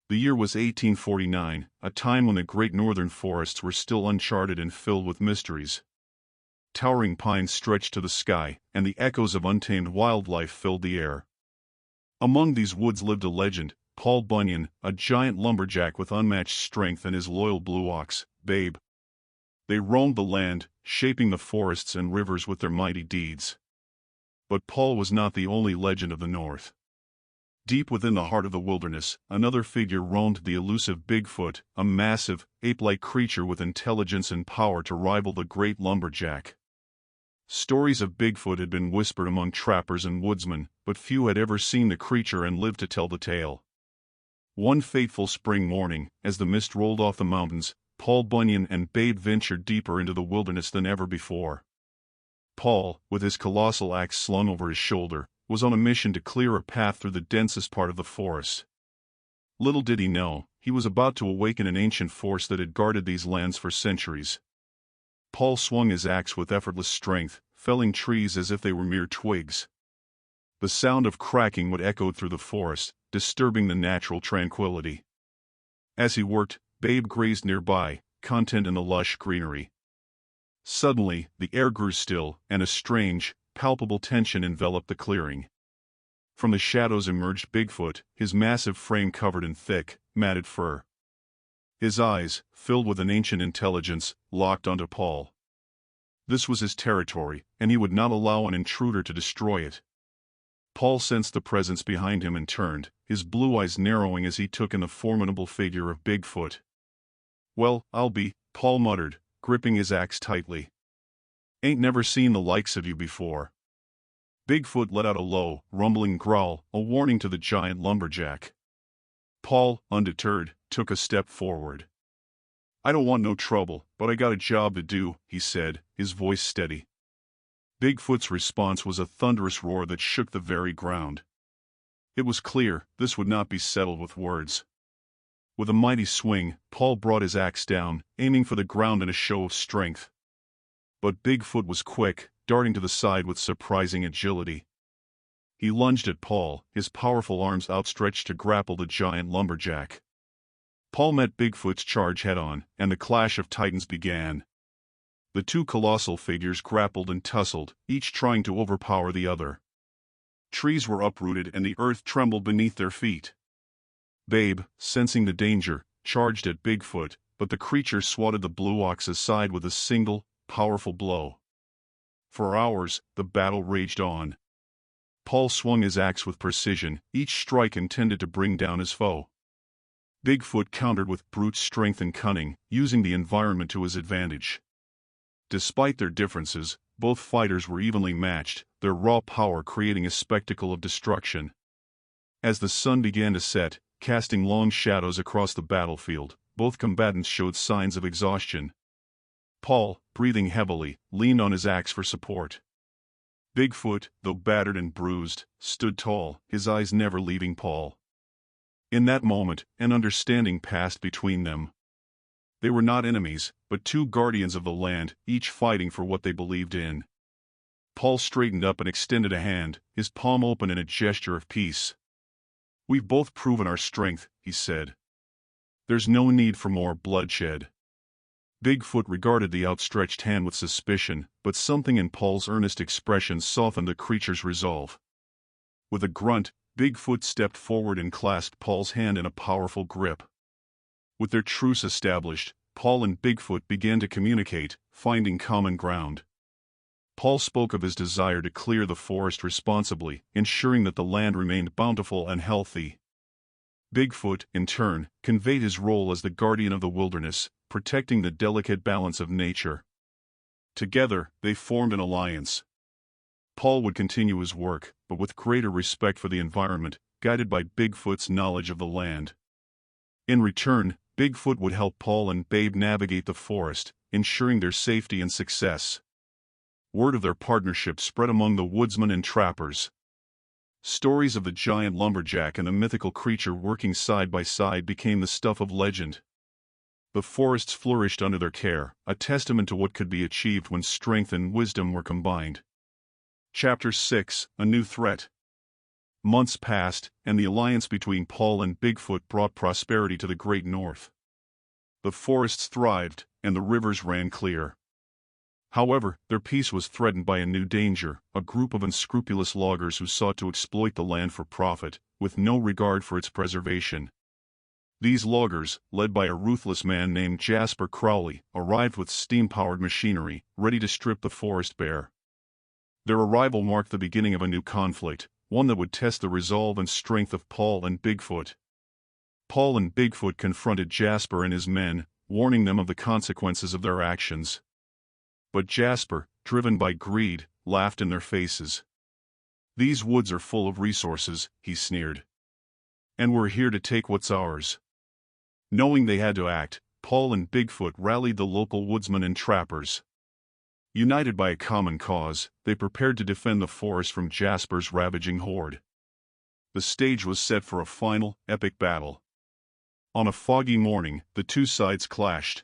The year was 1849, a time when the great northern forests were still uncharted and filled with mysteries. Towering pines stretched to the sky, and the echoes of untamed wildlife filled the air. Among these woods lived a legend, Paul Bunyan, a giant lumberjack with unmatched strength, and his loyal blue ox, Babe. They roamed the land, shaping the forests and rivers with their mighty deeds. But Paul was not the only legend of the North. Deep within the heart of the wilderness, another figure roamed, the elusive Bigfoot, a massive, ape-like creature with intelligence and power to rival the great lumberjack. Stories of Bigfoot had been whispered among trappers and woodsmen, but few had ever seen the creature and lived to tell the tale. One fateful spring morning, as the mist rolled off the mountains, Paul Bunyan and Babe ventured deeper into the wilderness than ever before. Paul, with his colossal axe slung over his shoulder, was on a mission to clear a path through the densest part of the forest. Little did he know, he was about to awaken an ancient force that had guarded these lands for centuries. Paul swung his axe with effortless strength, felling trees as if they were mere twigs. The sound of cracking would echo through the forest, disturbing the natural tranquility. As he worked, Babe grazed nearby, content in the lush greenery. Suddenly, the air grew still, and a strange, palpable tension enveloped the clearing. From the shadows emerged Bigfoot, his massive frame covered in thick, matted fur. His eyes, filled with an ancient intelligence, locked onto Paul. This was his territory, and he would not allow an intruder to destroy it. Paul sensed the presence behind him and turned, his blue eyes narrowing as he took in the formidable figure of Bigfoot. "Well, I'll be," Paul muttered, gripping his axe tightly. "Ain't never seen the likes of you before." Bigfoot let out a low, rumbling growl, a warning to the giant lumberjack. Paul, undeterred, took a step forward. "I don't want no trouble, but I got a job to do," he said, his voice steady. Bigfoot's response was a thunderous roar that shook the very ground. It was clear, this would not be settled with words. With a mighty swing, Paul brought his axe down, aiming for the ground in a show of strength. But Bigfoot was quick, darting to the side with surprising agility. He lunged at Paul, his powerful arms outstretched to grapple the giant lumberjack. Paul met Bigfoot's charge head-on, and the clash of titans began. The two colossal figures grappled and tussled, each trying to overpower the other. Trees were uprooted and the earth trembled beneath their feet. Babe, sensing the danger, charged at Bigfoot, but the creature swatted the blue ox aside with a single, powerful blow. For hours, the battle raged on. Paul swung his axe with precision, each strike intended to bring down his foe. Bigfoot countered with brute strength and cunning, using the environment to his advantage. Despite their differences, both fighters were evenly matched, their raw power creating a spectacle of destruction. As the sun began to set, casting long shadows across the battlefield, both combatants showed signs of exhaustion. Paul, breathing heavily, leaned on his axe for support. Bigfoot, though battered and bruised, stood tall, his eyes never leaving Paul. In that moment, an understanding passed between them. They were not enemies, but two guardians of the land, each fighting for what they believed in. Paul straightened up and extended a hand, his palm open in a gesture of peace. "We've both proven our strength," he said. "There's no need for more bloodshed." Bigfoot regarded the outstretched hand with suspicion, but something in Paul's earnest expression softened the creature's resolve. With a grunt, Bigfoot stepped forward and clasped Paul's hand in a powerful grip. With their truce established, Paul and Bigfoot began to communicate, finding common ground. Paul spoke of his desire to clear the forest responsibly, ensuring that the land remained bountiful and healthy. Bigfoot, in turn, conveyed his role as the guardian of the wilderness, protecting the delicate balance of nature. Together, they formed an alliance. Paul would continue his work, but with greater respect for the environment, guided by Bigfoot's knowledge of the land. In return, Bigfoot would help Paul and Babe navigate the forest, ensuring their safety and success. Word of their partnership spread among the woodsmen and trappers. Stories of the giant lumberjack and the mythical creature working side by side became the stuff of legend. The forests flourished under their care, a testament to what could be achieved when strength and wisdom were combined. Chapter 6: A New Threat. Months passed, and the alliance between Paul and Bigfoot brought prosperity to the Great North. The forests thrived, and the rivers ran clear. However, their peace was threatened by a new danger, a group of unscrupulous loggers who sought to exploit the land for profit, with no regard for its preservation. These loggers, led by a ruthless man named Jasper Crowley, arrived with steam-powered machinery, ready to strip the forest bare. Their arrival marked the beginning of a new conflict, one that would test the resolve and strength of Paul and Bigfoot. Paul and Bigfoot confronted Jasper and his men, warning them of the consequences of their actions. But Jasper, driven by greed, laughed in their faces. "These woods are full of resources," he sneered. "And we're here to take what's ours." Knowing they had to act, Paul and Bigfoot rallied the local woodsmen and trappers. United by a common cause, they prepared to defend the forest from Jasper's ravaging horde. The stage was set for a final, epic battle. On a foggy morning, the two sides clashed.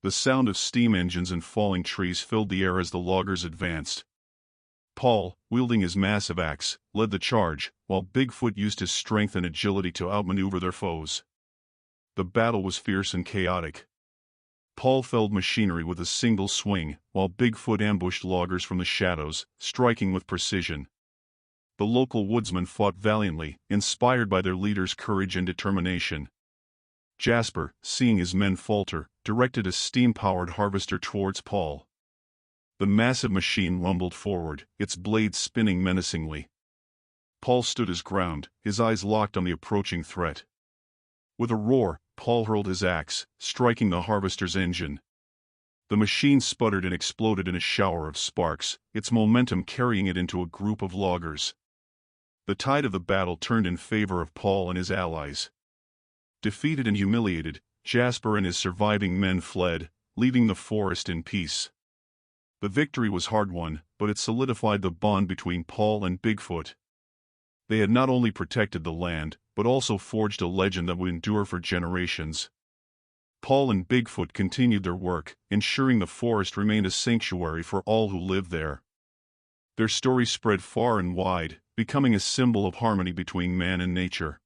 The sound of steam engines and falling trees filled the air as the loggers advanced. Paul, wielding his massive axe, led the charge, while Bigfoot used his strength and agility to outmaneuver their foes. The battle was fierce and chaotic. Paul felled machinery with a single swing, while Bigfoot ambushed loggers from the shadows, striking with precision. The local woodsmen fought valiantly, inspired by their leader's courage and determination. Jasper, seeing his men falter, directed a steam-powered harvester towards Paul. The massive machine rumbled forward, its blades spinning menacingly. Paul stood his ground, his eyes locked on the approaching threat. With a roar, Paul hurled his axe, striking the harvester's engine. The machine sputtered and exploded in a shower of sparks, its momentum carrying it into a group of loggers. The tide of the battle turned in favor of Paul and his allies. Defeated and humiliated, Jasper and his surviving men fled, leaving the forest in peace. The victory was hard-won, but it solidified the bond between Paul and Bigfoot. They had not only protected the land, but also forged a legend that would endure for generations. Paul and Bigfoot continued their work, ensuring the forest remained a sanctuary for all who lived there. Their story spread far and wide, becoming a symbol of harmony between man and nature.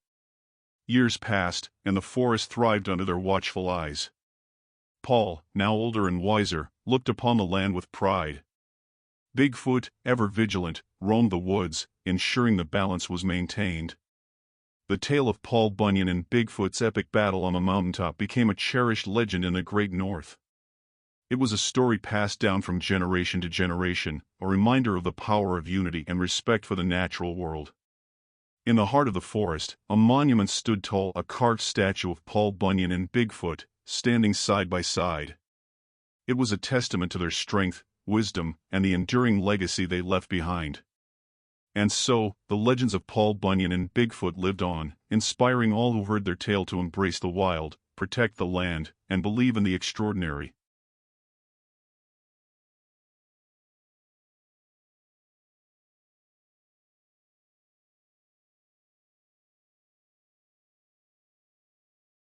Years passed, and the forest thrived under their watchful eyes. Paul, now older and wiser, looked upon the land with pride. Bigfoot, ever vigilant, roamed the woods, ensuring the balance was maintained. The tale of Paul Bunyan and Bigfoot's epic battle on the mountaintop became a cherished legend in the Great North. It was a story passed down from generation to generation, a reminder of the power of unity and respect for the natural world. In the heart of the forest, a monument stood tall, a carved statue of Paul Bunyan and Bigfoot, standing side by side. It was a testament to their strength, wisdom, and the enduring legacy they left behind. And so, the legends of Paul Bunyan and Bigfoot lived on, inspiring all who heard their tale to embrace the wild, protect the land, and believe in the extraordinary.